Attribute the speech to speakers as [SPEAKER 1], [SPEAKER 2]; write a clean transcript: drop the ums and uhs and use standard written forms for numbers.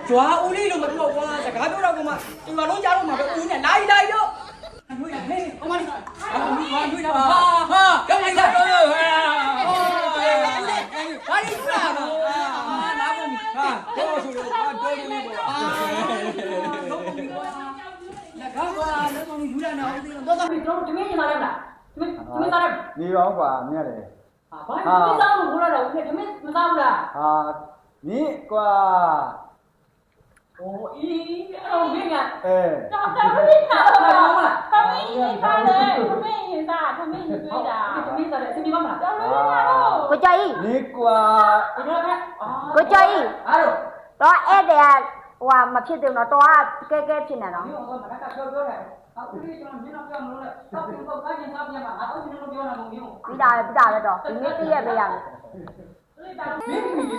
[SPEAKER 1] ကျွာဦးလေးလို့မပြောကွာစကားပြောတော့ကမှဒီမှာလုံးကြားတော့မှာပဲဦးနဲ့လိုက်တော့အမွေးရဟဲ့အမလေးအမွေးရဟာကြောက်လိုက်တာတော့ဟာဘာလို့လာတော့နားမမီဟာတော့ဆိုတော့တော့လေးပေါ့လက်ကားကွာလက်ကောင်ယူလာနေအောင်တော့တော့တမင်းနေလာလားတမင်းလာလား
[SPEAKER 2] နေရောကွာမြက်လေ
[SPEAKER 1] ဘာလို့စားလို့ခေါ်လာတော့တမင်းမစားဘူးလား
[SPEAKER 2] ဟာမင်းကွာ
[SPEAKER 1] โอ้อีเอาเรื่องอ่ะ
[SPEAKER 2] အဲ
[SPEAKER 3] ကြောက်တယ်မင်းသားသမီးရေးထားတယ်သမီးရေးသားသမီးရေးတွေ့တာ
[SPEAKER 1] တမင်းစားတယ်အစီအမမလား
[SPEAKER 3] ကြောက်လို့ရတော့
[SPEAKER 4] ကိုကျော်ကြီး
[SPEAKER 2] နေကွာ
[SPEAKER 1] ဒီလိုပဲ
[SPEAKER 4] ကိုကျော်ကြီး
[SPEAKER 1] အားလို့
[SPEAKER 4] တော့ဧည့်သည်ဟိုမဖြစ်သေးဘူးတော့ကဲဖြစ်နေတော့
[SPEAKER 1] ဒီတော့ဘာကပြောတယ်အခုဒီကျွန်တော်မင်းတော့ပြောမလို့လေတော့ပြန်တော့ကားရင်စားပြန်မှာအခုဒီလိုပြောတာမဟုတ်ဘူး
[SPEAKER 4] ပြီးတာပဲတော့ဒီနေ့တည့်ရက်ပေးရမယ်
[SPEAKER 1] မင်း